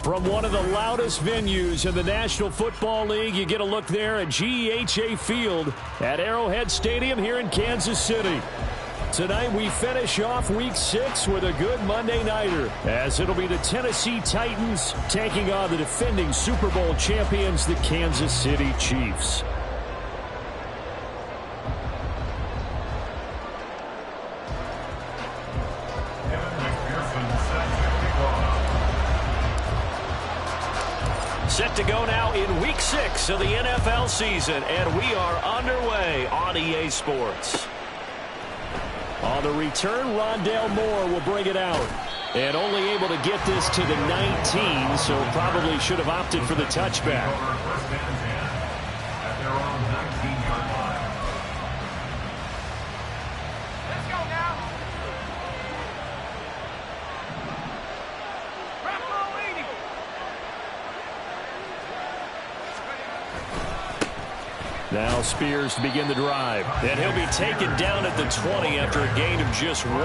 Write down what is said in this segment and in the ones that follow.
From one of the loudest venues in the National Football League, you get a look there at GEHA Field at Arrowhead Stadium here in Kansas City. Tonight we finish off Week 6 with a good Monday nighter, as it'll be the Tennessee Titans taking on the defending Super Bowl champions, the Kansas City Chiefs. Set to go now in Week 6 of the NFL season, and we are underway on EA Sports. On the return, Rondale Moore will bring it out. And only able to get this to the 19, so probably should have opted for the touchback. Now Spears to begin the drive. And he'll be taken down at the 20 after a gain of just 1.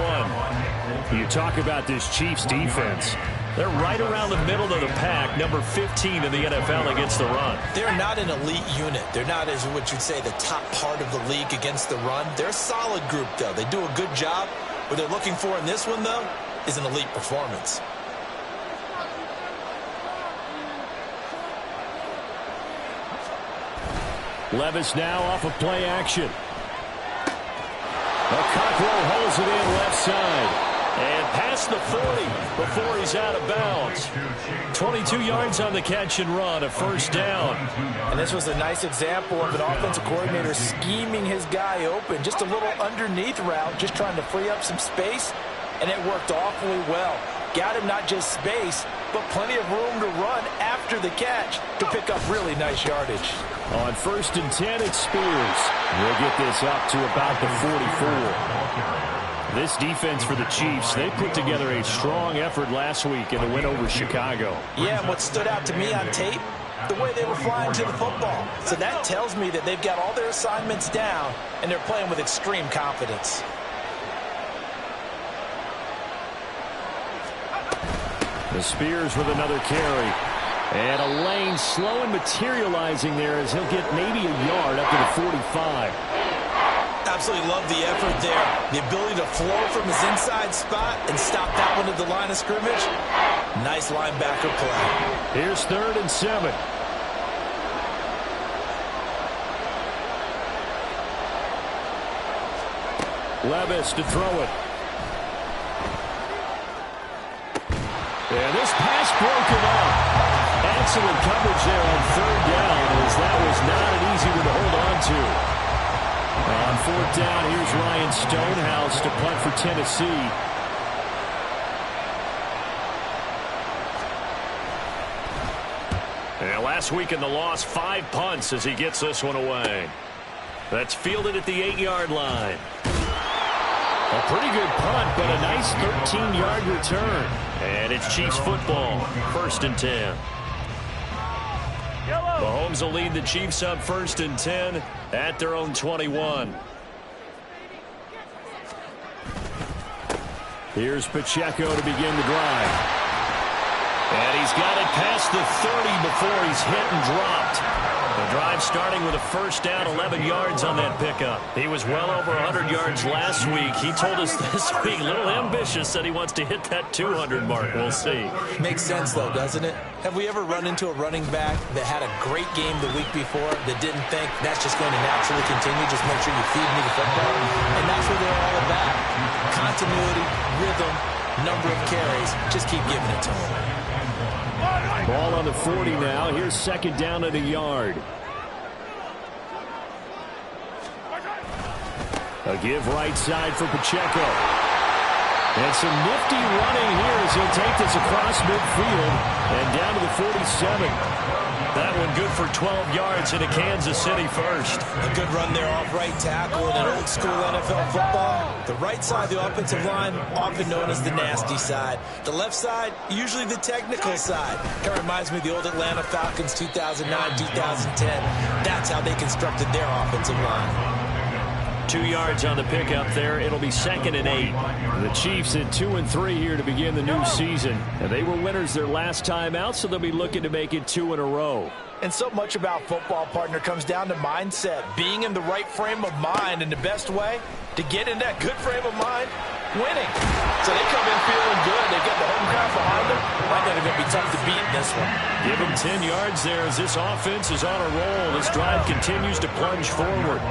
You talk about this Chiefs defense. They're right around the middle of the pack, number 15 in the NFL against the run. They're not an elite unit. They're not, as what you'd say, the top part of the league against the run. They're a solid group, though. They do a good job. What they're looking for in this one, though, is an elite performance. Levis now off of play action. Cockrell holds it in left side. And past the 40 before he's out of bounds. 22 yards on the catch and run, a first down. And this was a nice example of an offensive coordinator scheming his guy open. Just a little underneath route, just trying to free up some space, and it worked awfully well. Got him not just space, but plenty of room to run after the catch to pick up really nice yardage. On 1st and 10, it's Spears. We'll get this up to about the 44. This defense for the Chiefs, they put together a strong effort last week in the win over Chicago. Yeah, and what stood out to me on tape, the way they were flying to the football. So that tells me that they've got all their assignments down, and they're playing with extreme confidence. The Spears with another carry. And a lane slow and materializing there as he'll get maybe a yard up to the 45. Absolutely love the effort there. The ability to flow from his inside spot and stop that one at the line of scrimmage. Nice linebacker play. Here's 3rd and 7. Levis to throw it. And this pass broken up. Excellent coverage there on 3rd down, as that was not an easy one to hold on to. On 4th down, here's Ryan Stonehouse to punt for Tennessee. And last week in the loss, 5 punts as he gets this one away. That's fielded at the 8-yard line. A pretty good punt, but a nice 13-yard return. And it's Chiefs football, 1st and 10. Mahomes will lead the Chiefs up 1st and 10 at their own 21. Here's Pacheco to begin the drive. And he's got it past the 30 before he's hit and dropped. The drive starting with a first down, 11 yards on that pickup. He was well over 100 yards last week. He told us this week, a little ambitious, said he wants to hit that 200 mark. We'll see. Makes sense, though, doesn't it? Have we ever run into a running back that had a great game the week before that didn't think that's just going to naturally continue? Just make sure you feed me the football. And that's what they're all about. Continuity, rhythm, number of carries. Just keep giving it to them. Ball on the 40 now. Here's 2nd down and a yard. A give right side for Pacheco. And some nifty running here as he'll take this across midfield and down to the 47. That one good for 12 yards into Kansas City first. A good run there off right tackle in an old school NFL football. The right side of the offensive line, often known as the nasty side. The left side, usually the technical side. Kind of reminds me of the old Atlanta Falcons 2009, 2010. That's how they constructed their offensive line. 2 yards on the pickup there. It'll be 2nd and 8. The Chiefs at 2-3 here to begin the new season. And they were winners their last time out, so they'll be looking to make it 2 in a row. And so much about football, partner, comes down to mindset. Being in the right frame of mind, and the best way to get in that good frame of mind, winning. So they come in feeling good. They've got the home crowd behind them. I think they're going to be tough to beat in this one. Give them 10 yards there as this offense is on a roll. This drive continues to plunge forward.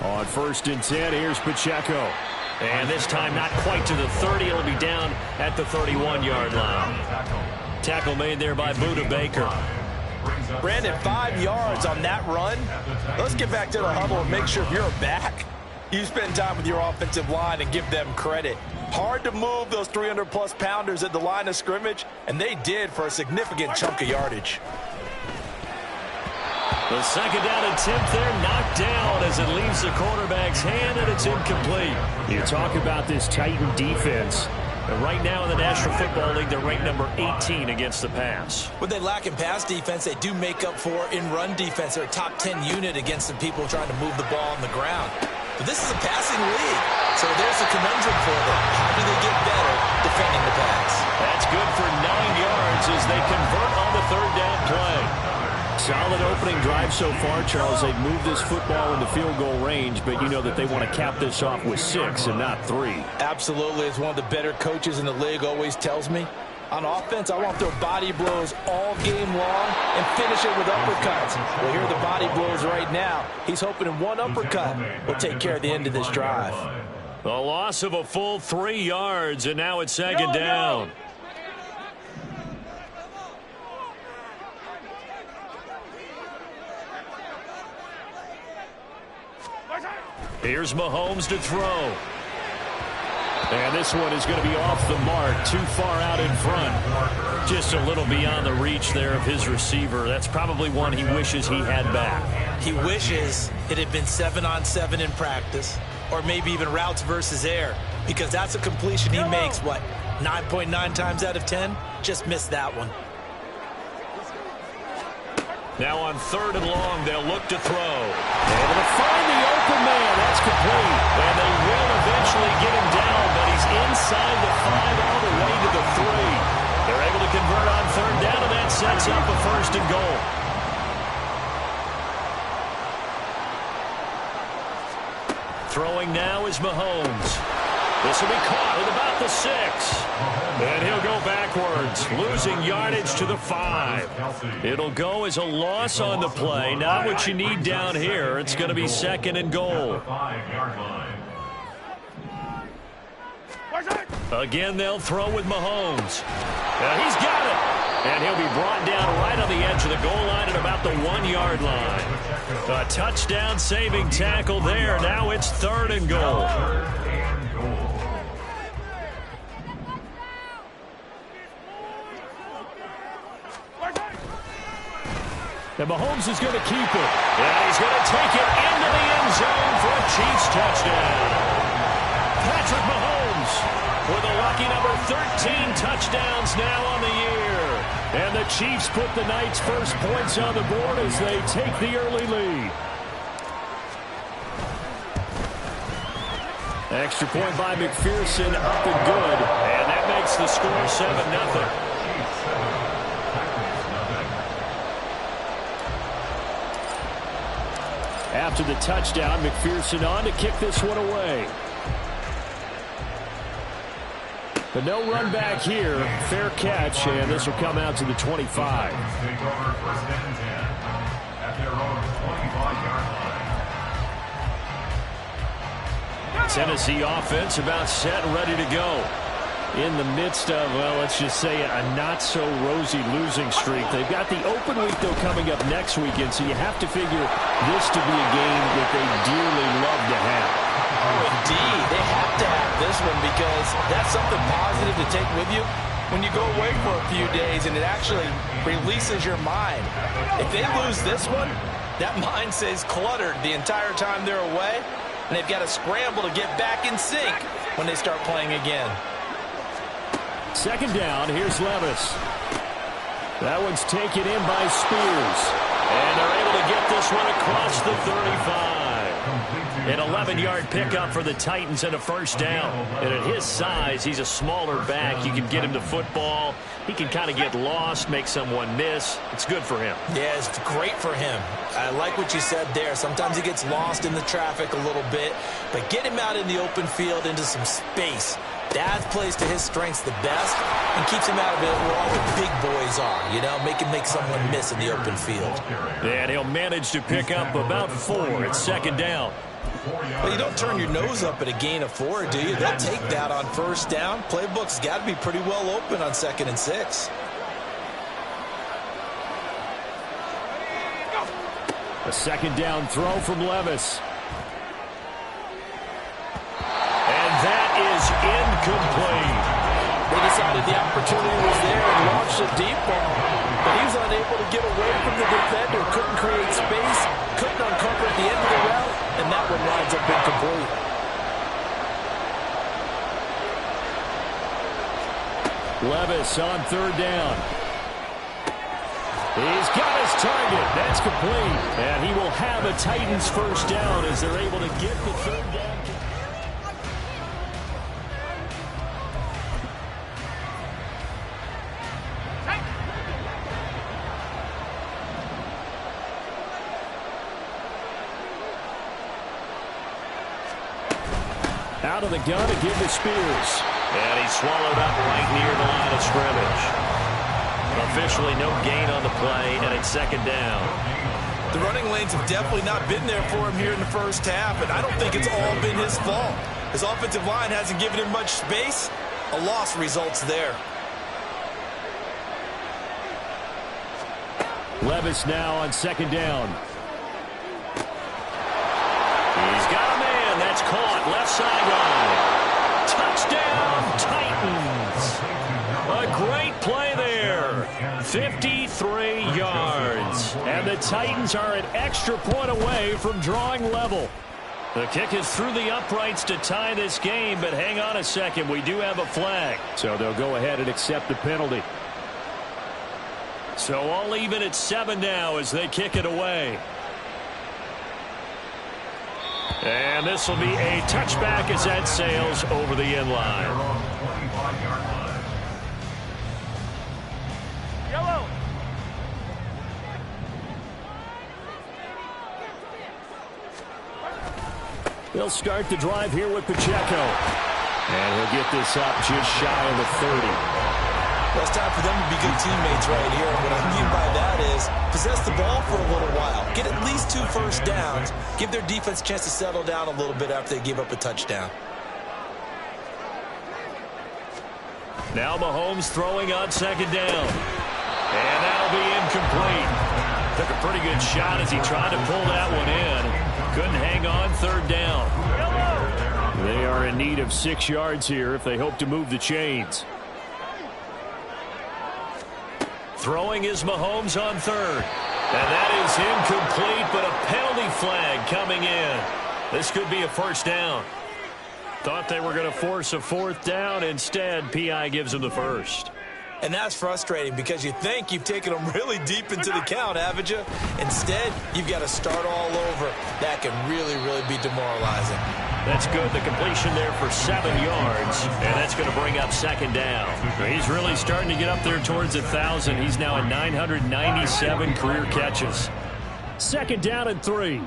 On 1st and 10, here's Pacheco. And this time not quite to the 30. It'll be down at the 31-yard line. Tackle made there by Budda Baker. Brandon, 5 yards on that run. Let's get back to the huddle and make sure if you're a back, you spend time with your offensive line and give them credit. Hard to move those 300-plus pounders at the line of scrimmage, and they did for a significant chunk of yardage. The 2nd down attempt there knocked down as it leaves the quarterback's hand, and it's incomplete. You talk about this Titan defense. And right now in the National Football League, they're ranked number 18 against the pass. What they lack in pass defense, they do make up for in run defense. They're a top 10 unit against the people trying to move the ball on the ground. But this is a passing league, so there's a conundrum for them. How do they get better defending the pass? That's good for 9 yards as they convert on the 3rd down play. Solid opening drive so far, Charles. They've moved this football into field goal range, but you know that they want to cap this off with 6 and not 3. Absolutely. As one of the better coaches in the league always tells me, on offense, I want to throw body blows all game long and finish it with uppercuts. Well, here are the body blows right now. He's hoping in one uppercut will take care of the end of this drive. The loss of a full 3 yards, and now it's 2nd down. Here's Mahomes to throw. And this one is going to be off the mark, too far out in front. Just a little beyond the reach there of his receiver. That's probably one he wishes he had back. He wishes it had been 7-on-7 in practice, or maybe even routes versus air, because that's a completion he makes, 9.9 times out of 10? Just missed that one. Now on 3rd and long, they'll look to throw. Able to find the open man. That's complete. And they will eventually get him down, but he's inside the 5 all the way to the 3. They're able to convert on 3rd down, and that sets up a 1st and goal. Throwing now is Mahomes. This will be caught at about the 6. And he'll go backwards, losing yardage to the 5. It'll go as a loss on the play. Not what you need down here. It's going to be 2nd and goal. Again, they'll throw with Mahomes. He's got it. And he'll be brought down right on the edge of the goal line at about the 1-yard line. A touchdown-saving tackle there. Now it's 3rd and goal. And Mahomes is going to keep it. And he's going to take it into the end zone for a Chiefs touchdown. Patrick Mahomes with a lucky number 13 touchdowns now on the year. And the Chiefs put the Knights' first points on the board as they take the early lead. Extra point by McPherson, up and good. And that makes the score 7-0. After the touchdown, McPherson on to kick this one away. But no run back here. Fair catch, and this will come out to the 25. Tennessee offense about set and ready to go. In the midst of, well, let's just say a not-so-rosy losing streak. They've got the open week, though, coming up next weekend, so you have to figure this to be a game that they dearly love to have. Oh, indeed. They have to have this one because that's something positive to take with you when you go away for a few days, and it actually releases your mind. If they lose this one, that mind stays cluttered the entire time they're away, and they've got to scramble to get back in sync when they start playing again. Second down, here's Levis. That one's taken in by Spears. And they're able to get this one across the 35. An 11-yard pickup for the Titans and a first down. And at his size, he's a smaller back. You can get him to football. He can kind of get lost, make someone miss. It's good for him. Yeah, it's great for him. I like what you said there. Sometimes he gets lost in the traffic a little bit. But get him out in the open field into some space. That plays to his strengths the best and keeps him out of it where all the big boys are, you know, make someone miss in the open field. And he'll manage to pick up about 4 at second down. Well, you don't turn your nose up at a gain of 4, do you? They'll take that on first down. Playbook's got to be pretty well open on 2nd and 6. A second down throw from Levis. And that is incomplete. They decided the opportunity was there and launched a deep ball. But he was unable to get away from the defender. Couldn't create space. Couldn't uncover at the end of the route. And that one winds up incomplete. Levis on third down. He's got his target. That's complete. And he will have a Titans first down as they're able to get the third down. Out of the gun to give to Spears. And he's swallowed up right near the line of scrimmage. Officially no gain on the play, and it's second down. The running lanes have definitely not been there for him here in the first half, and I don't think it's all been his fault. His offensive line hasn't given him much space. A loss results there. Levis now on second down. He's got a man. That's caught. Left sideline. Touchdown, Titans. A great play there. 53 yards. And the Titans are an extra point away from drawing level. The kick is through the uprights to tie this game, but hang on a second. We do have a flag. So they'll go ahead and accept the penalty. So all even at 7 now as they kick it away. And this will be a touchback as that sails over the end line. Yellow. They'll start the drive here with Pacheco. And he'll get this up just shy of the 30. Well, it's time for them to be good teammates right here. And what I mean by that is possess the ball for a little while. Get at least 2 first downs. Give their defense a chance to settle down a little bit after they give up a touchdown. Now Mahomes throwing on second down. And that'll be incomplete. Took a pretty good shot as he tried to pull that one in. Couldn't hang on third down. They are in need of 6 yards here if they hope to move the chains. Throwing is Mahomes on third. And that is incomplete, but a penalty flag coming in. This could be a first down. Thought they were going to force a fourth down. Instead, P.I. gives them the first. And that's frustrating because you think you've taken them really deep into the count, haven't you? Instead, you've got to start all over. That can really, really be demoralizing. That's good. The completion there for 7 yards, and that's going to bring up second down. He's really starting to get up there towards 1,000. He's now at 997 career catches. Second down and 3.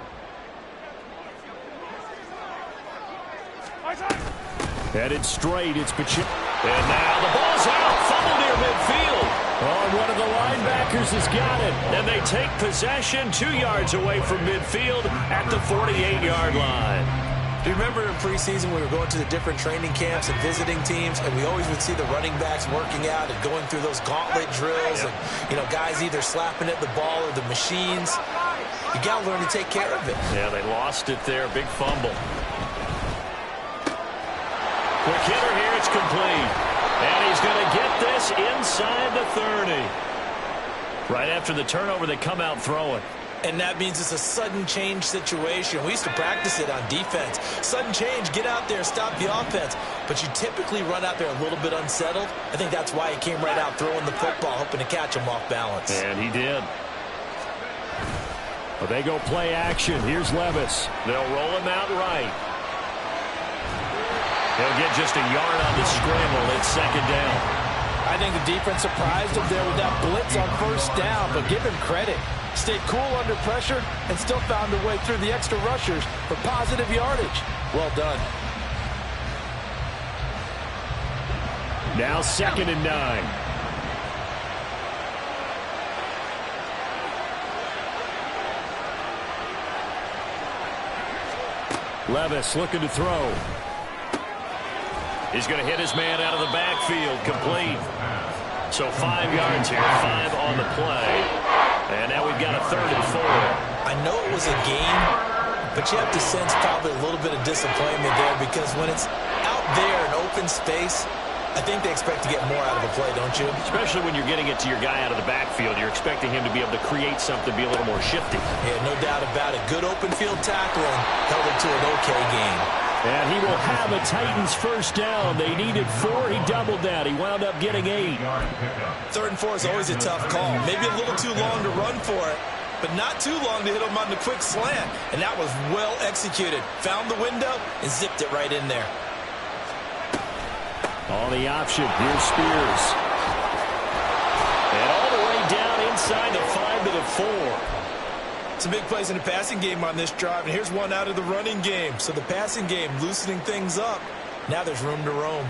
Headed straight, it's Pacheco. And now the ball's out, fumbled near midfield. Oh, one of the linebackers has got it. And they take possession 2 yards away from midfield at the 48-yard line. Do you remember in preseason we were going to the different training camps and visiting teams, and we always would see the running backs working out and going through those gauntlet drills, and, you know, guys either slapping at the ball or the machines. You got to learn to take care of it. Yeah, they lost it there. Big fumble. Quick hitter here. It's complete. And he's going to get this inside the 30. Right after the turnover, they come out throwing. And that means it's a sudden change situation. We used to practice it on defense. Sudden change, get out there, stop the offense. But you typically run out there a little bit unsettled. I think that's why he came right out throwing the football, hoping to catch him off balance. And he did. Well, they go play action. Here's Levis. They'll roll him out right. He'll get just a yard on the scramble. It's second down. I think the defense surprised him there with that blitz on first down, but give him credit. Stayed cool under pressure and still found a way through the extra rushers for positive yardage. Well done. Now 2nd and 9. Levis looking to throw. He's going to hit his man out of the backfield. Complete. So 5 yards here, 5 on the play. And now we've got a 3rd and 4. I know it was a game, but you have to sense probably a little bit of disappointment there because when it's out there in open space, I think they expect to get more out of a play, don't you? Especially when you're getting it to your guy out of the backfield. You're expecting him to be able to create something, be a little more shifty. Yeah, no doubt about it. Good open field tackling held it to an okay game. And he will have a Titans first down. They needed 4. He doubled that. He wound up getting 8. 3rd and 4 is always a tough call. Maybe a little too long to run for it, but not too long to hit him on the quick slant. And that was well executed. Found the window and zipped it right in there. On the option, here's Spears. And all the way down inside the 5 to the 4. Some big plays in the passing game on this drive, and here's one out of the running game. So the passing game loosening things up. Now there's room to roam.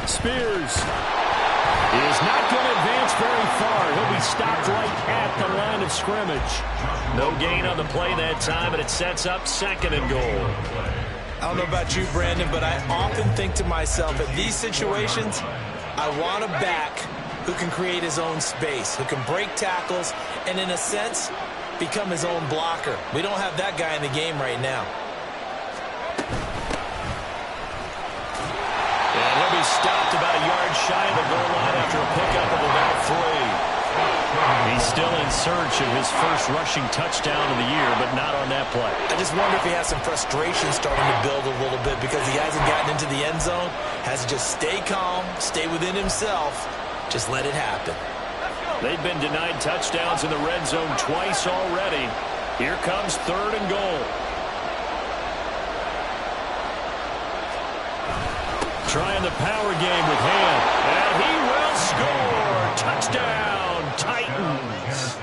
Spears is not going to advance very far. He'll be stopped right at the line of scrimmage. No gain on the play that time, and it sets up 2nd and goal. I don't know about you, Brandon, but I often think to myself, in these situations, I want a back who can create his own space, who can break tackles, and in a sense, become his own blocker. We don't have that guy in the game right now. And he'll be stopped about a yard shy of the goal line after a pickup of about 3. He's still in search of his first rushing touchdown of the year, but not on that play. I just wonder if he has some frustration starting to build a little bit because he hasn't gotten into the end zone. Has to just stay calm, stay within himself, just let it happen. They've been denied touchdowns in the red zone twice already. Here comes 3rd and goal. Trying the power game with Ham, and he will score. Touchdown, Titans.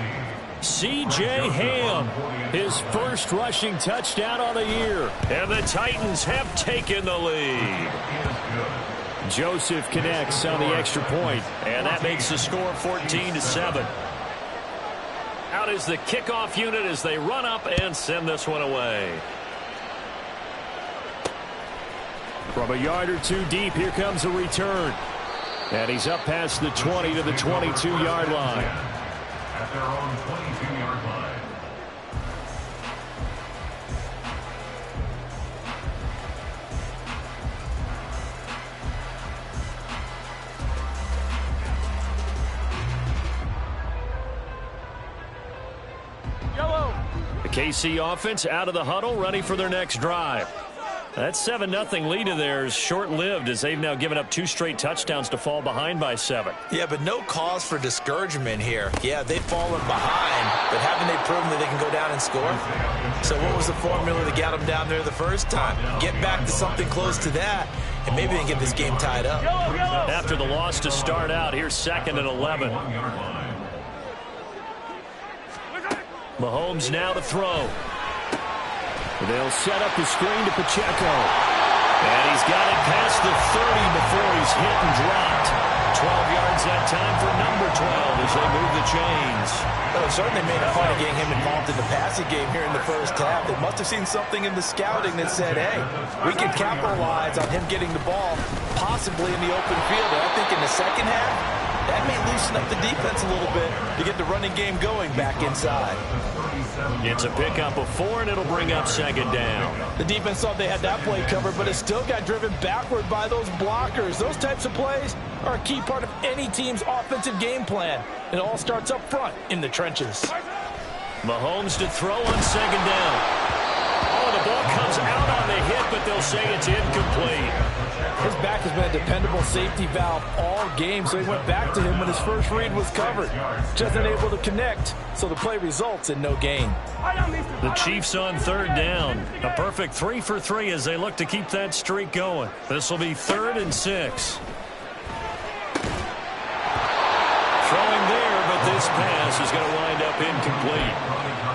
C.J. Ham, his first rushing touchdown on the year. And the Titans have taken the lead. Joseph connects on the extra point, and that makes the score 14-7. Out is the kickoff unit as they run up and send this one away. From a yard or 2 deep, here comes a return. And he's up past the 20 to the 22-yard line. At their own 22-yard line. The KC offense out of the huddle, ready for their next drive. That 7-0 lead of theirs short-lived as they've now given up 2 straight touchdowns to fall behind by 7. Yeah, but no cause for discouragement here. Yeah, they've fallen behind, but haven't they proven that they can go down and score? So what was the formula that got them down there the first time? Get back to something close to that, and maybe they can get this game tied up. After the loss to start out, here's 2nd and 11. Mahomes now to throw. They'll set up the screen to Pacheco. And he's got it past the 30 before he's hit and dropped. 12 yards that time for number 12 as they move the chains. Well, it certainly made a point of getting him involved in the passing game here in the first half. They must have seen something in the scouting that said, hey, we can capitalize on him getting the ball possibly in the open field. And I think in the second half, That may loosen up the defense a little bit to get the running game going back inside. It's a pickup of 4, and it'll bring up second down. The defense thought they had that play covered, but it still got driven backward by those blockers. Those types of plays are a key part of any team's offensive game plan. It all starts up front in the trenches. Mahomes to throw on second down. Oh, the ball comes out on the hit, but they'll say it's incomplete. His back has been a dependable safety valve all game, so he went back to him when his first read was covered. Just unable to connect, so the play results in no gain. The Chiefs on third down. A perfect 3 for 3 as they look to keep that streak going. This will be 3rd and 6. Throwing there, but this pass is going to wind up incomplete.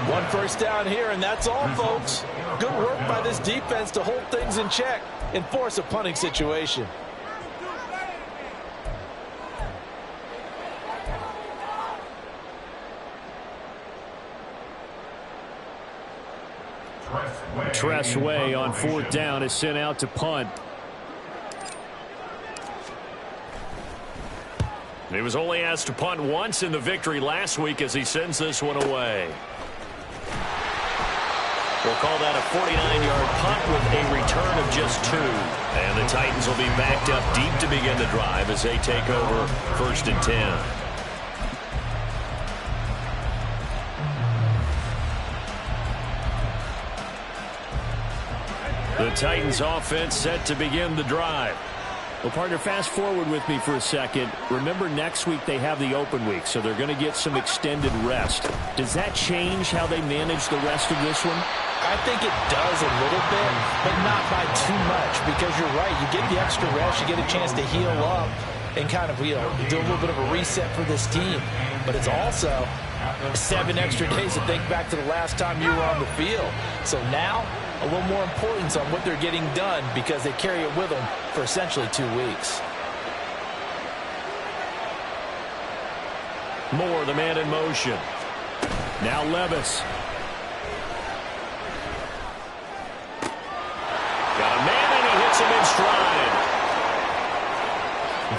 1 first down here, and that's all, folks. Good work by this defense to hold things in check and force a punting situation. Tress Way on 4th down is sent out to punt. He was only asked to punt once in the victory last week as he sends this one away. We'll call that a 49-yard punt with a return of just 2. And the Titans will be backed up deep to begin the drive as they take over 1st and 10. The Titans offense set to begin the drive. Well, partner, fast forward with me for a second. Remember, next week they have the open week, so they're going to get some extended rest. Does that change how they manage the rest of this one? I think it does a little bit, but not by too much, because you're right. You get the extra rest, you get a chance to heal up and kind of, do a little bit of a reset for this team. But it's also 7 extra days to think back to the last time you were on the field. So now, a little more importance on what they're getting done because they carry it with them for essentially 2 weeks. Moore, the man in motion. Now Levis. Got a man, and he hits him in stride.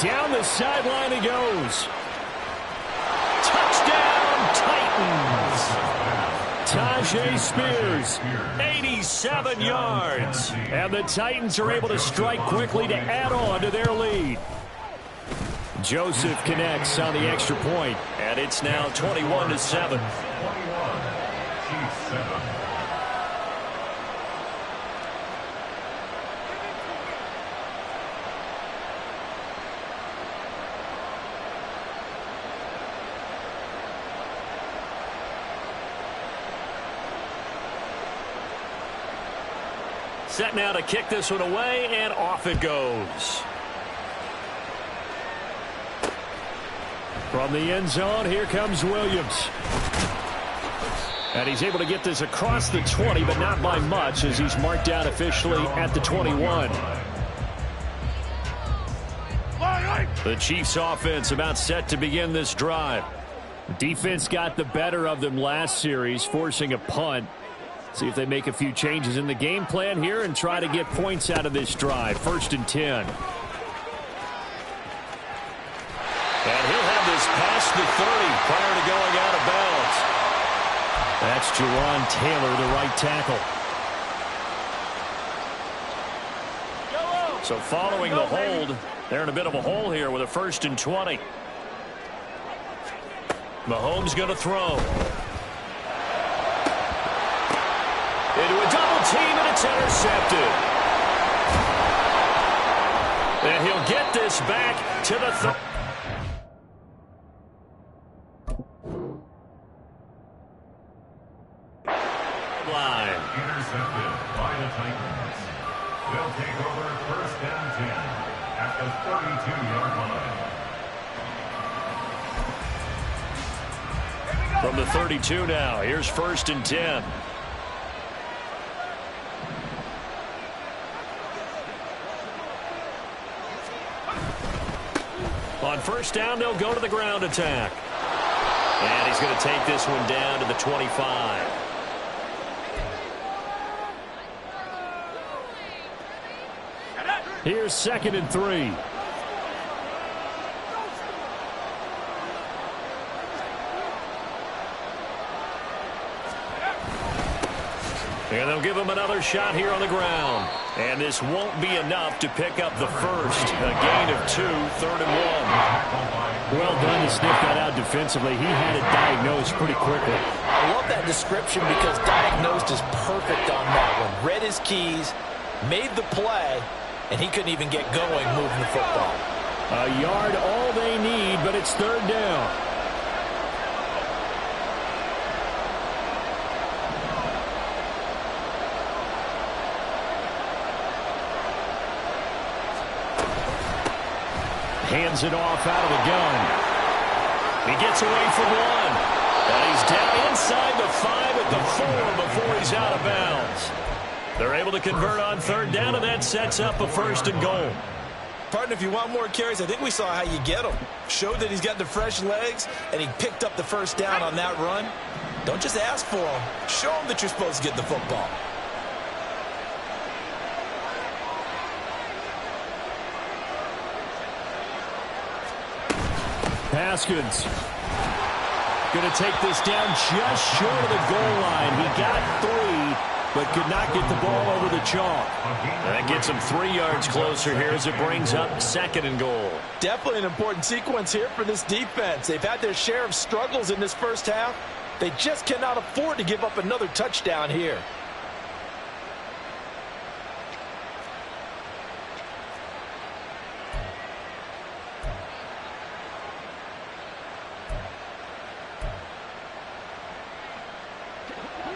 Down the sideline he goes. Touchdown, Titans. Tyjae Spears, 87 yards. And the Titans are able to strike quickly to add on to their lead. Joseph connects on the extra point, and it's now 21-7. Set now to kick this one away, and off it goes. From the end zone, here comes Williams. And he's able to get this across the 20, but not by much, as he's marked out officially at the 21. The Chiefs offense about set to begin this drive. Defense got the better of them last series, forcing a punt. See if they make a few changes in the game plan here and try to get points out of this drive. 1st and 10. And he'll have this past the 30 prior to going out of bounds. That's Jawan Taylor, the right tackle. So following the hold, they're in a bit of a hole here with a 1st and 20. Mahomes going to throw. Into a double team, and it's intercepted. And he'll get this back to the line. Intercepted by the Titans. They'll take over 1st and 10 at the 32-yard line. From the 32 now, here's 1st and 10. On 1st down, they'll go to the ground attack. And he's going to take this one down to the 25. Here's 2nd and 3. And they'll give him another shot here on the ground. And this won't be enough to pick up the first. A gain of 2, 3rd and 1. Well done to sniff that out defensively. He had it diagnosed pretty quickly. I love that description because diagnosed is perfect on that one. Read his keys, made the play, and he couldn't even get going moving the football. A yard all they need, but it's 3rd down. Hands it off out of the gun. He gets away from 1. And he's down inside the 5 at the 4 before he's out of bounds. They're able to convert on 3rd down, and that sets up a 1st and goal. Partner, if you want more carries, I think we saw how you get him. Showed that he's got the fresh legs, and he picked up the 1st down on that run. Don't just ask for him. Show him that you're supposed to get the football. Haskins going to take this down just short of the goal line. He got 3, but could not get the ball over the chalk. That gets him 3 yards closer here as it brings up 2nd and goal. Definitely an important sequence here for this defense. They've had their share of struggles in this first half. They just cannot afford to give up another touchdown here.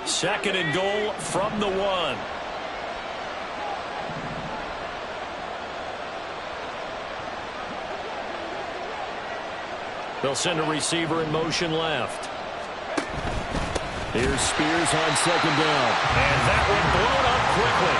Second and goal from the 1. They'll send a receiver in motion left. Here's Spears on 2nd down. And that one blown up quickly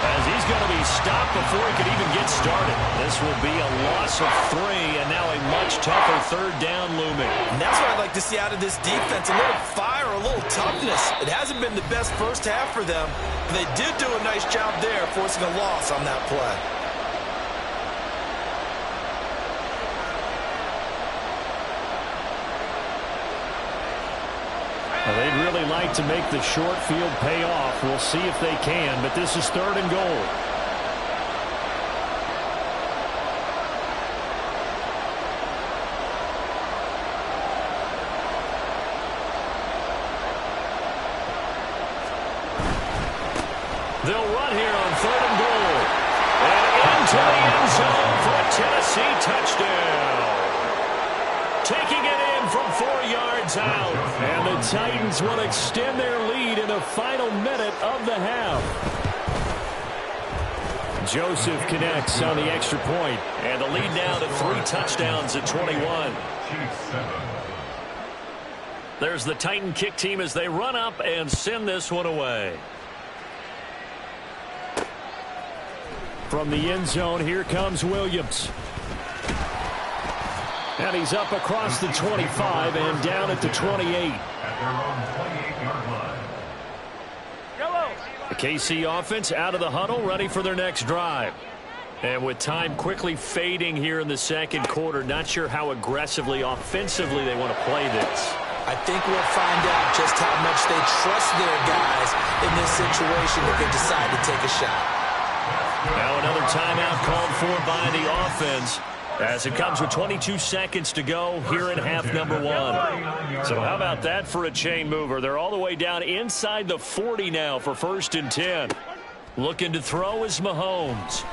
as he's going to be stopped before he could even get started. This will be a loss of 3 and now a much tougher 3rd down looming. And that's what I'd like to see out of this defense. A little fire, a little toughness. It hasn't been the best first half for them, but they did do a nice job there forcing a loss on that play. They'd really like to make the short field pay off. We'll see if they can, but this is 3rd and goal. They'll run here on 3rd and goal. And into the end zone for a Tennessee touchdown. Taking it in from 4 yards out. And the Titans will extend their lead in the final minute of the half. Joseph connects on the extra point. And the lead now to 3 touchdowns at 21. There's the Titan kick team as they run up and send this one away. From the end zone, here comes Williams. And he's up across the 25 and down at the 28. The KC offense out of the huddle, ready for their next drive. And with time quickly fading here in the 2nd quarter, not sure how aggressively, offensively they want to play this. I think we'll find out just how much they trust their guys in this situation if they decide to take a shot. Now another timeout called for by the offense as it comes with 22 seconds to go here in half number 1. So how about that for a chain mover? They're all the way down inside the 40 now for 1st and 10. Looking to throw is Mahomes.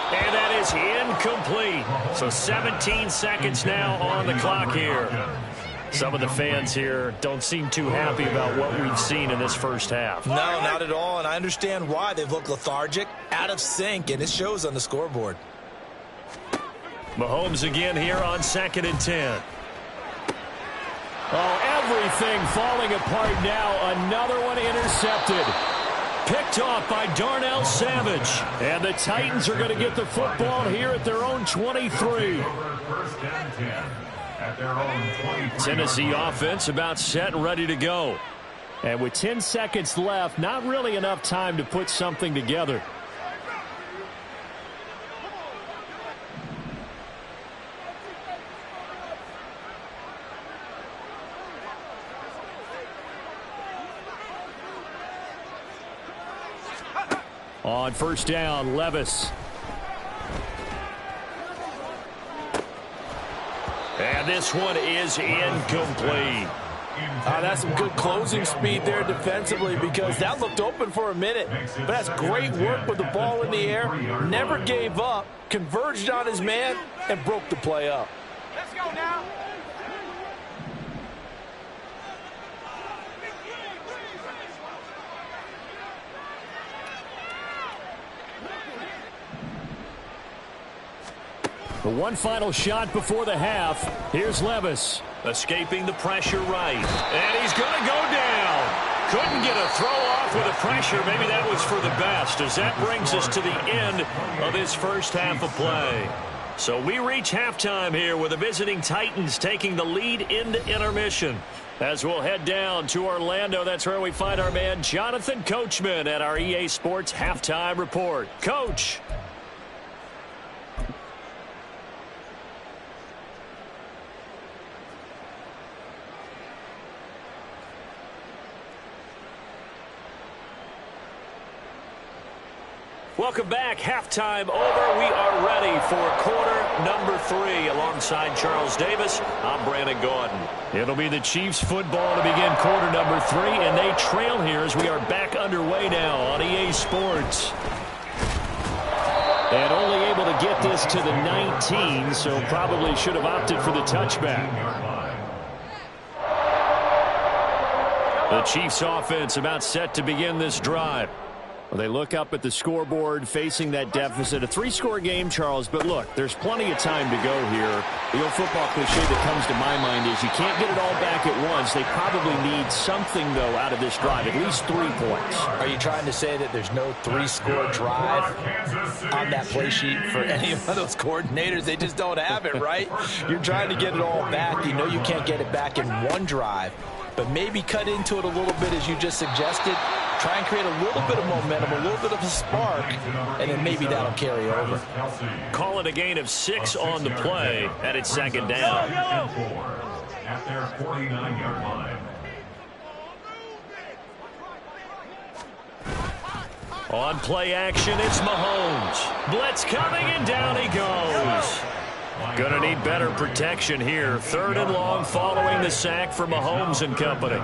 And that is incomplete. So 17 seconds now on the clock here. Some of the fans here don't seem too happy about what we've seen in this first half. No, not at all, and I understand why. They've looked lethargic, out of sync, and it shows on the scoreboard. Mahomes again here on 2nd and 10. Oh, everything falling apart now. Another one intercepted. Picked off by Darnell Savage. And the Titans are going to get the football here at their own 23. Tennessee offense about set and ready to go. And with 10 seconds left, not really enough time to put something together. On first down, Levis. And this one is incomplete. That's some good closing speed there defensively, because that looked open for a minute. But that's great work with the ball in the air. Never gave up, converged on his man, and broke the play up. Let's go now. The one final shot before the half. Here's Levis. Escaping the pressure right. And he's going to go down. Couldn't get a throw off with the pressure. Maybe that was for the best, as that brings us to the end of his first half of play. So we reach halftime here with the visiting Titans taking the lead into intermission. As we'll head down to Orlando, that's where we find our man Jonathan Coachman at our EA Sports Halftime Report. Coach. Welcome back. Halftime over. We are ready for quarter number 3. Alongside Charles Davis, I'm Brandon Gordon. It'll be the Chiefs football to begin quarter number 3, and they trail here as we are back underway now on EA Sports. And only able to get this to the 19, so probably should have opted for the touchback. The Chiefs offense about set to begin this drive. Well, they look up at the scoreboard facing that deficit. A 3-score game, Charles, but look, there's plenty of time to go here. The old football cliche that comes to my mind is you can't get it all back at once. They probably need something, though, out of this drive, at least 3 points. Are you trying to say that there's no 3-score drive on that play sheet for any of those coordinators? They just don't have it, right? You're trying to get it all back. You know you can't get it back in one drive, but maybe cut into it a little bit as you just suggested. Try and create a little bit of momentum, a little bit of a spark, and then maybe that'll carry over. Call it a gain of 6 on the play, and it's second down. At their 49-yard line. On play action, it's Mahomes. Blitz coming, and down he goes. Gonna need better protection here. 3rd and long following the sack for Mahomes and company.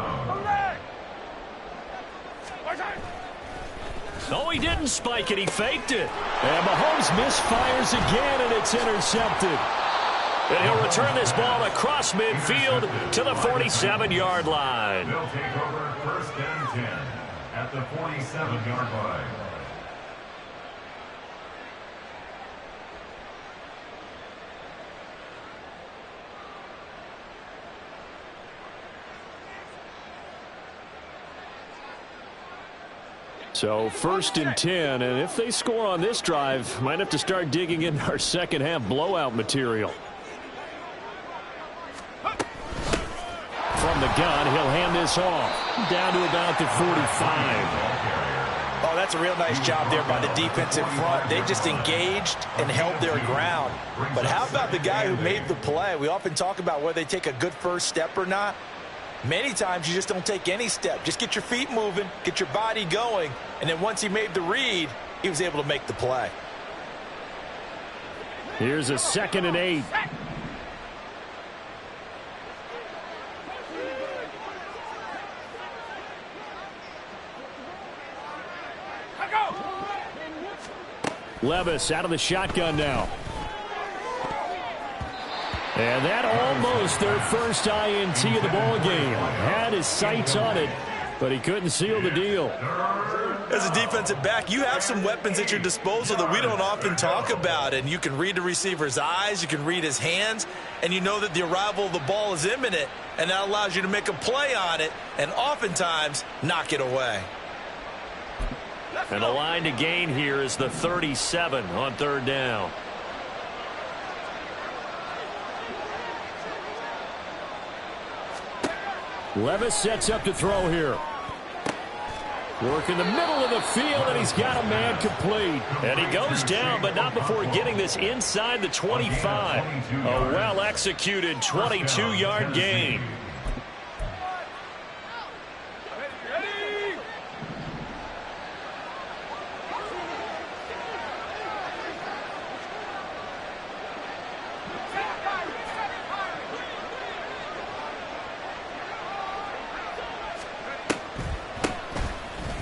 Oh, he didn't spike it. He faked it. And Mahomes misfires again, and it's intercepted. And he'll return this ball across midfield to the 47-yard line. They'll take over first and 10 at the 47-yard line. So 1st and 10, and if they score on this drive, might have to start digging in our second half blowout material. From the gun, he'll hand this off down to about the 45. Oh, that's a real nice job there by the defensive front. They just engaged and held their ground. But how about the guy who made the play? We often talk about whether they take a good first step or not. Many times you just don't take any step. Just get your feet moving, get your body going, and then once he made the read, he was able to make the play. Here's a 2nd and 8. Levis out of the shotgun now. And that almost their first INT of the ball game. Had his sights on it, but he couldn't seal the deal. As a defensive back, you have some weapons at your disposal that we don't often talk about. And you can read the receiver's eyes, you can read his hands, and you know that the arrival of the ball is imminent, and that allows you to make a play on it and oftentimes knock it away. And the line to gain here is the 37 on 3rd down. Levis sets up to throw here. Work in the middle of the field, and he's got a man complete. And he goes down, but not before getting this inside the 25. A well-executed 22-yard gain.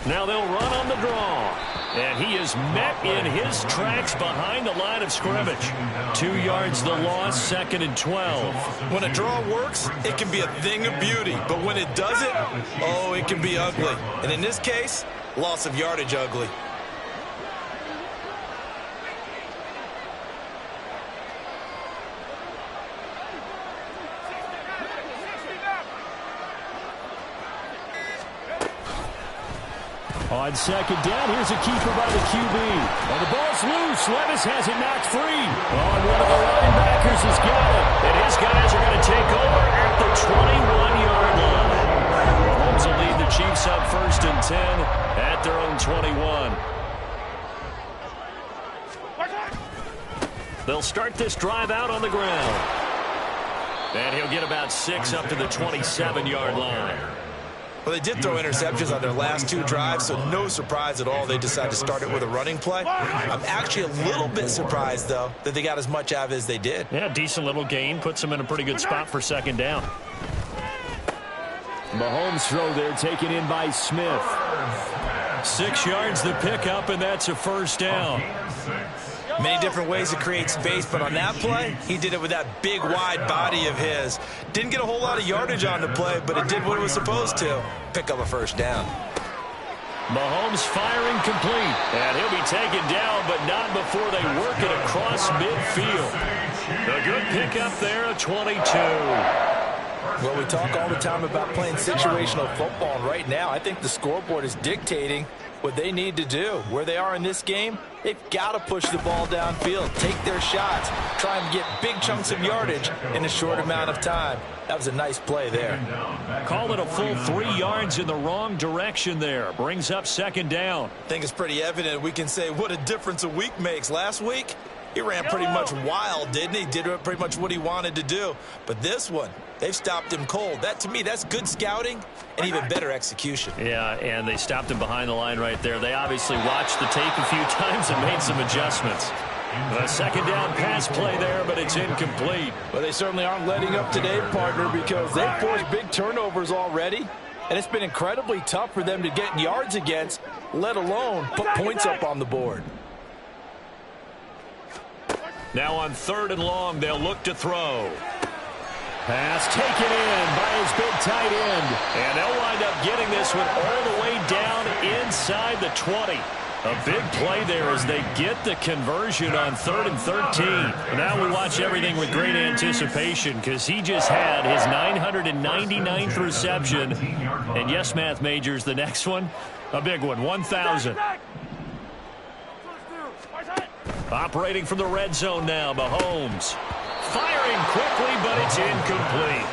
Now they'll run on the draw. And he is met in his tracks behind the line of scrimmage. 2 yards the loss, 2nd and 12. When a draw works, it can be a thing of beauty. But when it doesn't, oh, it can be ugly. And in this case, loss of yardage ugly. On 2nd down, here's a keeper by the QB. And the ball's loose. Levis has it knocked free. Oh, and one of the linebackers has got it. And his guys are going to take over at the 21-yard line. Mahomes will lead the Chiefs up 1st and 10 at their own 21. They'll start this drive out on the ground. And he'll get about 6 up to the 27-yard line. Well, they did throw interceptions on their last 2 drives, so no surprise at all they decided to start it with a running play. I'm actually a little bit surprised, though, that they got as much out of it as they did. Yeah, decent little gain. Puts them in a pretty good spot for 2nd down. Mahomes throw there, taken in by Smith. 6 yards the pickup, and that's a 1st down. Many different ways to create space, but on that play, he did it with that big, wide body of his. Didn't get a whole lot of yardage on the play, but it did what it was supposed to. Pick up a 1st down. Mahomes firing complete. And he'll be taken down, but not before they work it across midfield. A good pickup there, a 22. Well, we talk all the time about playing situational football, and right now I think the scoreboard is dictating what they need to do. Where they are in this game, they've got to push the ball downfield, take their shots, try and get big chunks of yardage in a short amount of time. That was a nice play there. Call it a full 3 yards in the wrong direction there. Brings up 2nd down. I think it's pretty evident we can say what a difference a week makes. Last week, he ran pretty much wild, didn't he? Did pretty much what he wanted to do. But this one, they've stopped him cold. That, to me, that's good scouting and even better execution. Yeah, and they stopped him behind the line right there. They obviously watched the tape a few times and made some adjustments. A 2nd down pass play there, but it's incomplete. Well, they certainly aren't letting up today, partner, because they've forced big turnovers already. And it's been incredibly tough for them to get yards against, let alone put points up on the board. Now on 3rd and long, they'll look to throw. Pass taken in by his big tight end. And they'll wind up getting this one all the way down inside the 20. A big play there as they get the conversion on 3rd and 13. Now we watch everything with great anticipation because he just had his 999th reception. And yes, math majors, the next one, a big one, 1,000. Operating from the red zone now, Mahomes. Firing quickly, but it's incomplete.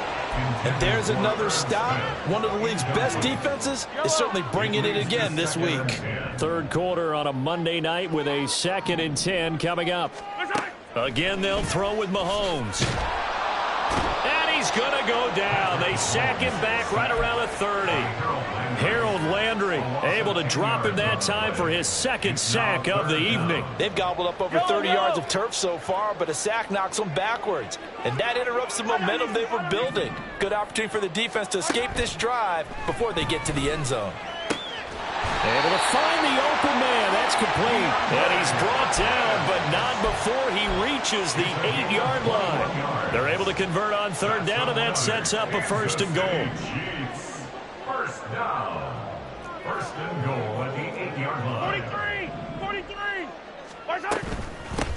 And there's another stop. One of the league's best defenses is certainly bringing it again this week. 3rd quarter on a Monday night with a 2nd and 10 coming up. Again, they'll throw with Mahomes. And he's going to go down. They sack him back right around the 30. Harold Landry able to drop him that time for his 2nd sack of the evening. They've gobbled up over 30 yards of turf so far, but a sack knocks them backwards. And that interrupts the momentum they were building. Good opportunity for the defense to escape this drive before they get to the end zone. Able to find the open man. That's complete. And he's brought down, but not before he reaches the 8-yard line. They're able to convert on 3rd down, and that sets up a 1st and goal. 1st down. 1st and goal at the 8-yard line. 43.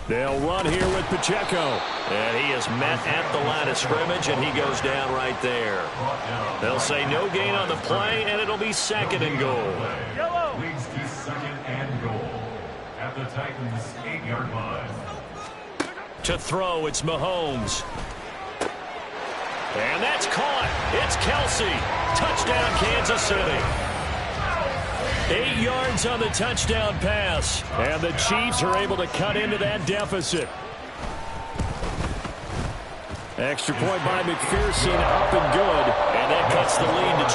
They'll run here with Pacheco. And he is met at the line of scrimmage, and he goes down right there. They'll say no gain on the play, and it'll be 2nd and goal. Leads to 2nd and goal at the Titans' 8-yard line. To throw, it's Mahomes. And that's caught. It's Kelsey. Touchdown, Kansas City. 8 yards on the touchdown pass. And the Chiefs are able to cut into that deficit. Extra point by McPherson, up and good. And that cuts the lead to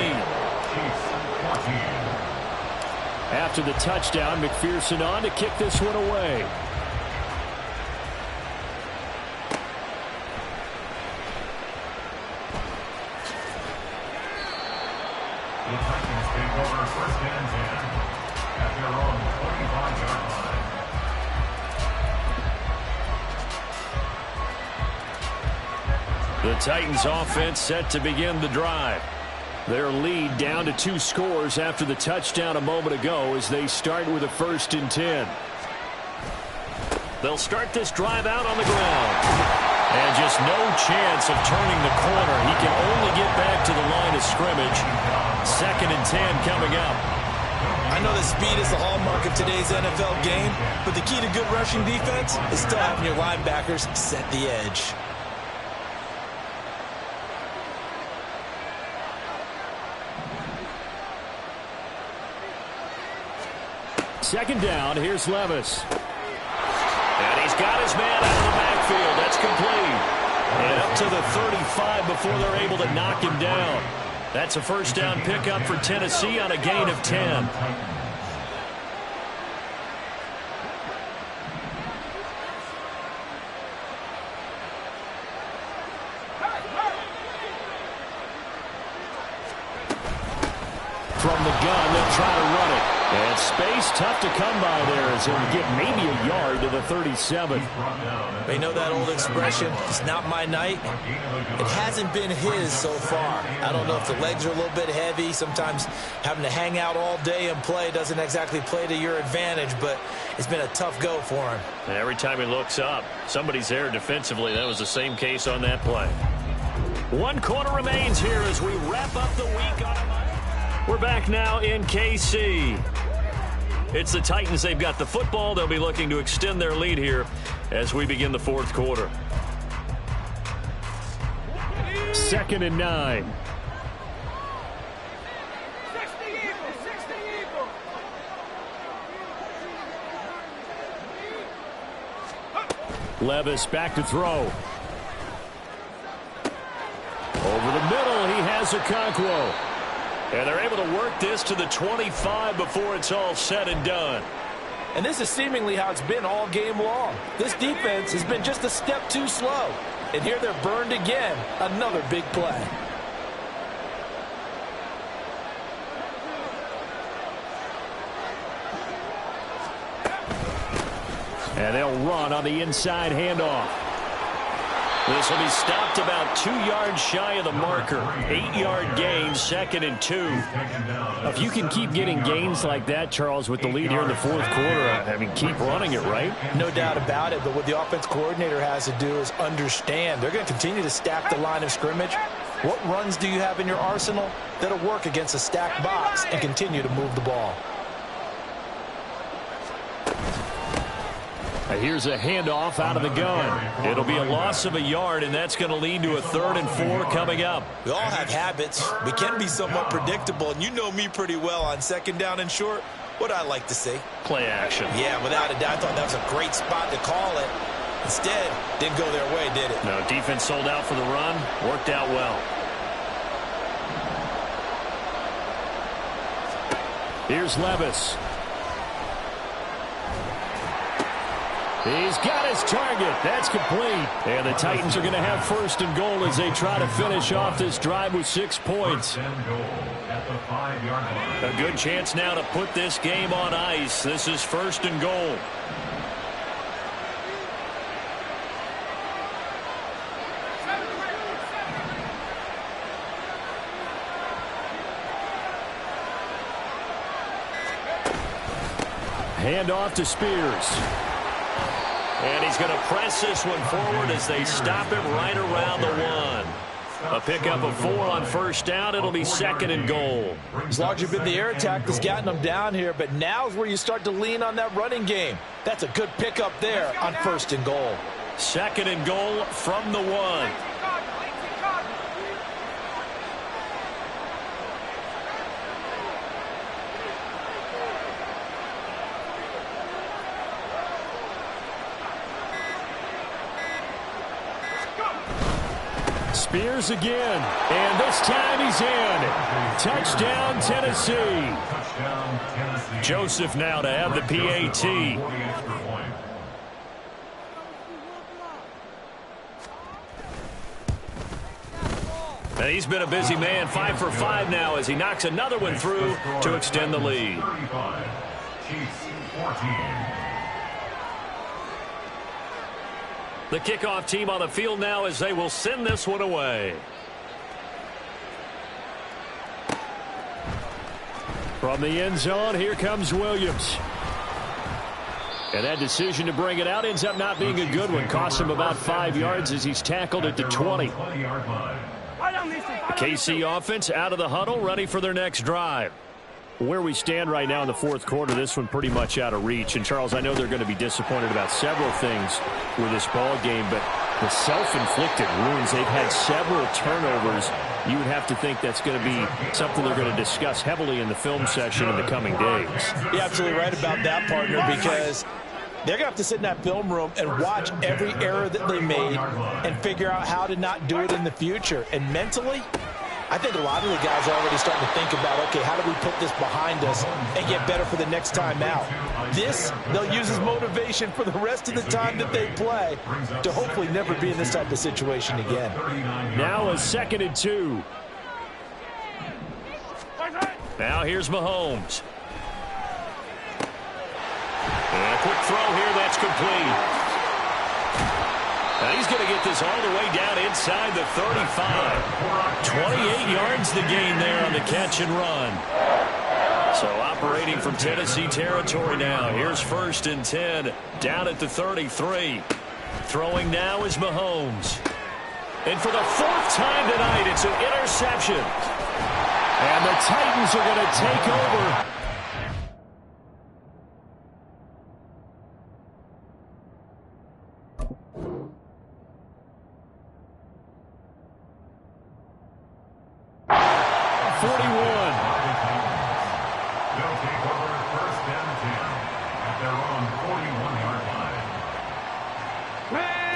28-14. After the touchdown, McPherson on to kick this one away. The Titans take over first and 10 at their own 25-yard line. The Titans offense set to begin the drive. Their lead down to 2 scores after the touchdown a moment ago as they start with a 1st and 10. They'll start this drive out on the ground. And just no chance of turning the corner. He can only get back to the line of scrimmage. 2nd and 10 coming up. I know that speed is the hallmark of today's NFL game, but the key to good rushing defense is still having your linebackers set the edge. Second down, here's Levis. And he's got his man out of the backfield. That's complete. And up to the 35 before they're able to knock him down. That's a first down pickup for Tennessee on a gain of 10. From the gun, they'll try to run it. And space tough to come by there as he'll get maybe a yard to the 37. They know that old expression, it's not my night. It hasn't been his so far. I don't know if the legs are a little bit heavy. Sometimes having to hang out all day and play doesn't exactly play to your advantage, but it's been a tough go for him. And every time he looks up, somebody's there defensively. That was the same case on that play. 1 quarter remains here as we wrap up the week on a Monday. We're back now in KC. It's the Titans. They've got the football. They'll be looking to extend their lead here as we begin the 4th quarter. 2nd and 9. Levis back to throw. Over the middle, he has Okonkwo. And they're able to work this to the 25 before it's all said and done. And this is seemingly how it's been all game long. This defense has been just a step too slow. And here they're burned again. Another big play. And they'll run on the inside handoff. This will be stopped about 2 yards shy of the marker. 8-yard gain, 2nd and 2. If you can keep getting gains like that, Charles, with the lead here in the 4th quarter, I mean, keep running it, right? No doubt about it, but what the offense coordinator has to do is understand. They're going to continue to stack the line of scrimmage. What runs do you have in your arsenal that'll work against a stacked box and continue to move the ball? Here's a handoff out of the gun. It'll be a loss of a yard, and that's going to lead to a 3rd and 4 coming up. We all have habits. We can be somewhat predictable, and you know me pretty well on 2nd down and short. What I like to see? Play action. Yeah, without a doubt, I thought that was a great spot to call it. Instead, didn't go their way, did it? No, defense sold out for the run. Worked out well. Here's Levis. He's got his target. That's complete. And the Titans are going to have 1st and goal as they try to finish off this drive with 6 points. A good chance now to put this game on ice. This is 1st and goal. Hand off to Spears. And he's going to press this one forward as they stop him right around the 1. A pickup of 4 on 1st down. It'll be 2nd and goal. It's largely been the air attack that's gotten them down here, but now's where you start to lean on that running game. That's a good pickup there on 1st and goal. 2nd and goal from the 1. Spears again, and this time he's in. Touchdown, Tennessee. Joseph now to have the PAT. And he's been a busy man, 5 for 5 now as he knocks another one through to extend the lead. 35, Chiefs 14. The kickoff team on the field now as they will send this one away. From the end zone, here comes Williams. And that decision to bring it out ends up not being a good one. Costs him about 5 yards as he's tackled at the 20. The KC offense out of the huddle, ready for their next drive. Where we stand right now in the fourth quarter, this one pretty much out of reach. And, Charles, I know they're going to be disappointed about several things with this ball game, but the self-inflicted wounds, they've had several turnovers. You would have to think that's going to be something they're going to discuss heavily in the film session in the coming days. You're absolutely right about that, partner, because they're going to have to sit in that film room and watch every error that they made and figure out how to not do it in the future. And mentally, I think a lot of the guys are already starting to think about, okay, how do we put this behind us and get better for the next time out? This, they'll use as motivation for the rest of the time that they play to hopefully never be in this type of situation again. Now a 2nd and 2. Now here's Mahomes. And a quick throw here, that's complete. Now he's going to get this all the way down inside the 35. 28 yards the gain there on the catch and run. So operating from Tennessee territory now. Here's 1st and 10 down at the 33. Throwing now is Mahomes. And for the 4th time tonight, it's an interception. And the Titans are going to take over.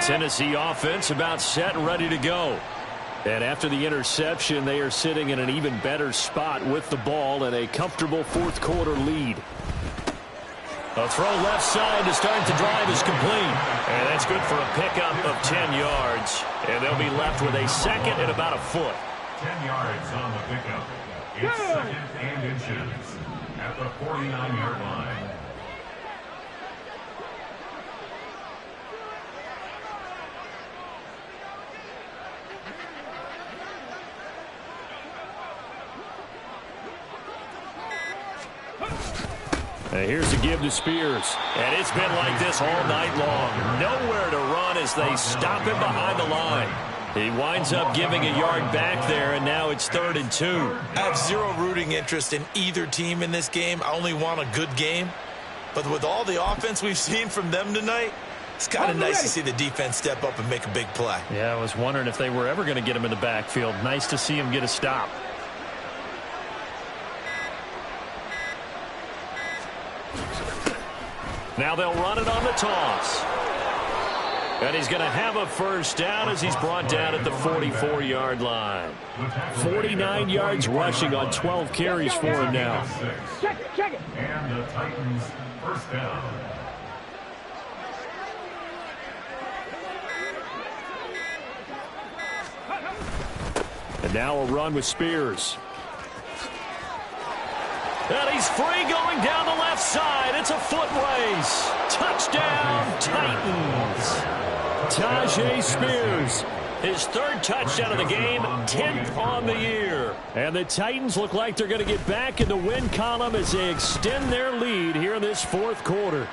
Tennessee offense about set and ready to go. And after the interception, they are sitting in an even better spot with the ball and a comfortable fourth quarter lead. A throw left side to start the drive is complete. And that's good for a pickup of 10 yards. And they'll be left with a 2nd and about a foot. 10 yards on the pickup. It's 2nd and inches at the 49-yard line. Here's a give to Spears. And it's been like this all night long. Nowhere to run as they stop him behind the line. He winds up giving a yard back there, and now it's 3rd and 2. I have zero rooting interest in either team in this game. I only want a good game. But with all the offense we've seen from them tonight, it's kind of nice to see the defense step up and make a big play. Yeah, I was wondering if they were ever going to get him in the backfield. Nice to see him get a stop. Now they'll run it on the toss. And he's going to have a 1st down as he's brought down at the 44-yard line. 49 yards rushing on 12 carries for him now. Check it. And the Titans 1st down. And now a run with Spears. And he's free going down the left side. It's a foot race. Touchdown, Titans. Tyjae Spears, his 3rd touchdown of the game, 10th on the year. And the Titans look like they're going to get back in the win column as they extend their lead here in this fourth quarter.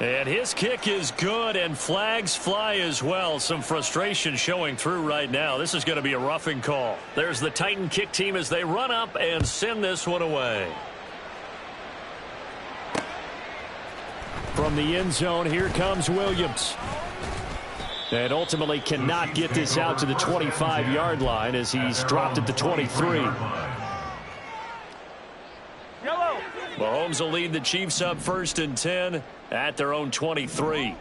And his kick is good, and flags fly as well. Some frustration showing through right now. This is going to be a roughing call. There's the Titan kick team as they run up and send this one away. From the end zone, here comes Williams. And ultimately cannot get this out to the 25-yard line as he's dropped at the 23. Mahomes will lead the Chiefs up 1st and 10 at their own 23.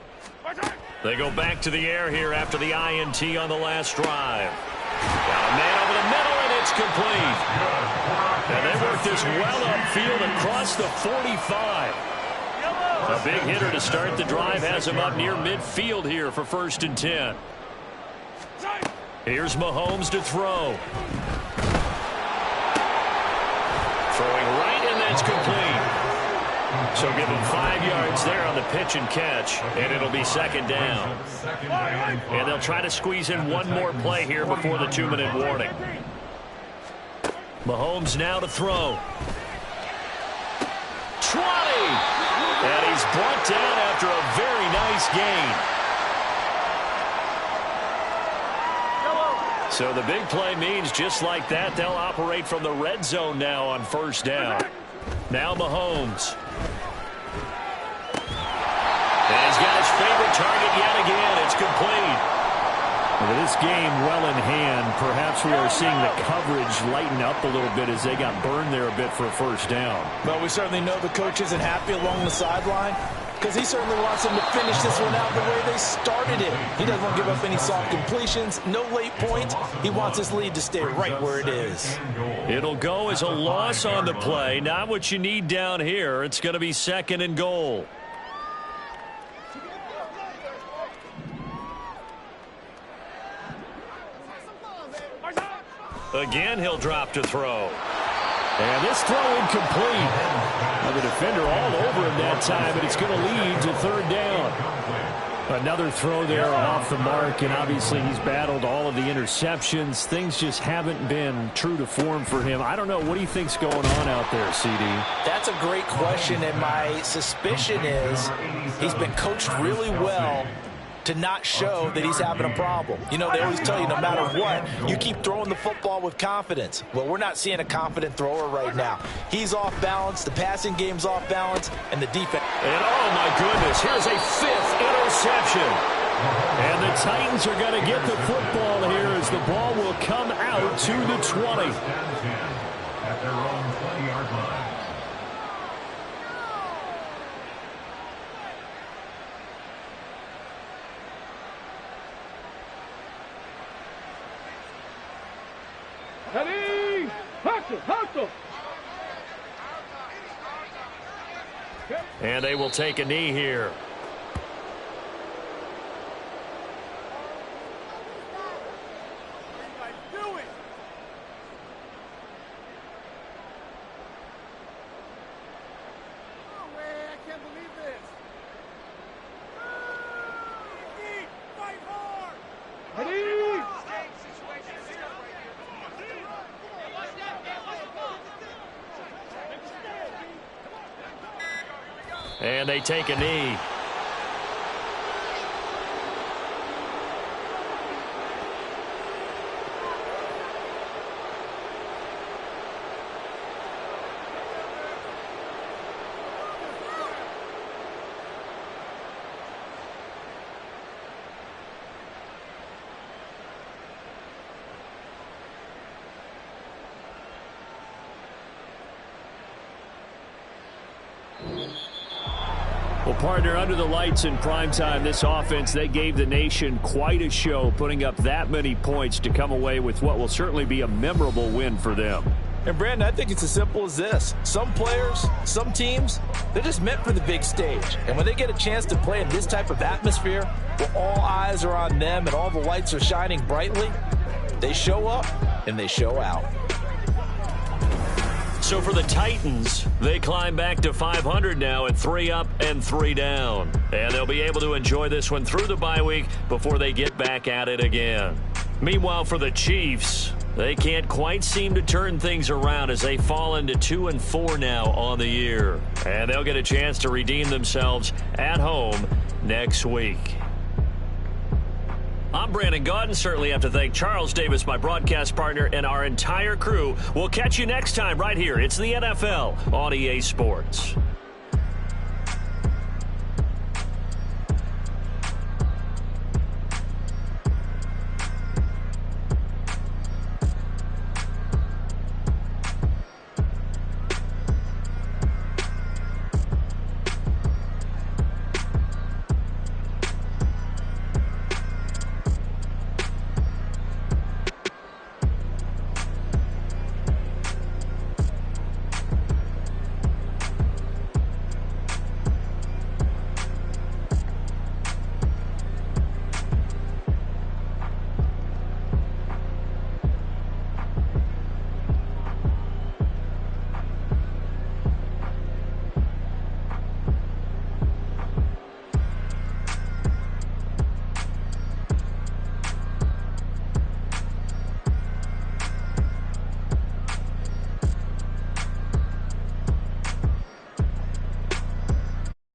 They go back to the air here after the INT on the last drive. Got a man over the middle, and it's complete. And they work this well upfield across the 45. A big hitter to start the drive has him up near midfield here for 1st and 10. Here's Mahomes to throw. Throwing right, and that's complete. So give him 5 yards there on the pitch and catch, and it'll be second down. And they'll try to squeeze in one more play here before the 2-minute warning. Mahomes now to throw. 20! And he's brought down after a very nice gain. So the big play means just like that, they'll operate from the red zone now on first down. Now Mahomes. And he's got his favorite target yet again. It's complete. With this game well in hand, perhaps we are seeing the coverage lighten up a little bit as they got burned there a bit for a first down. Well, we certainly know the coach isn't happy along the sideline because he certainly wants them to finish this one out the way they started it. He doesn't want to give up any soft completions, no late points. He wants his lead to stay right where it is. It'll go as a loss on the play. Not what you need down here. It's going to be second and goal. Again, he'll drop to throw. And this throw incomplete. The defender all over him that time, but it's going to lead to third down. Another throw there off the mark, and obviously he's battled all of the interceptions. Things just haven't been true to form for him. I don't know. What do you think's going on out there, CD? That's a great question, and my suspicion is he's been coached really well to not show that he's having a problem. You know, they always tell you no matter what, you keep throwing the football with confidence. Well, we're not seeing a confident thrower right now. He's off balance, the passing game's off balance, and the defense. And oh my goodness, here's a 5th interception. And the Titans are going to get the football here as the ball will come out to the 20. At their own 20-yard line. Ready, hustle. And they will take a knee here. And they take a knee. Well, partner, under the lights in primetime, this offense, they gave the nation quite a show, putting up that many points to come away with what will certainly be a memorable win for them. And, Brandon, I think it's as simple as this. Some players, some teams, they're just meant for the big stage. And when they get a chance to play in this type of atmosphere, where all eyes are on them and all the lights are shining brightly, they show up and they show out. So for the Titans, they climb back to 500 now at 3 up and 3 down. And they'll be able to enjoy this one through the bye week before they get back at it again. Meanwhile, for the Chiefs, they can't quite seem to turn things around as they fall into 2-4 now on the year. And they'll get a chance to redeem themselves at home next week. I'm Brandon Gaudin. Certainly have to thank Charles Davis, my broadcast partner, and our entire crew. We'll catch you next time right here. It's the NFL on EA Sports.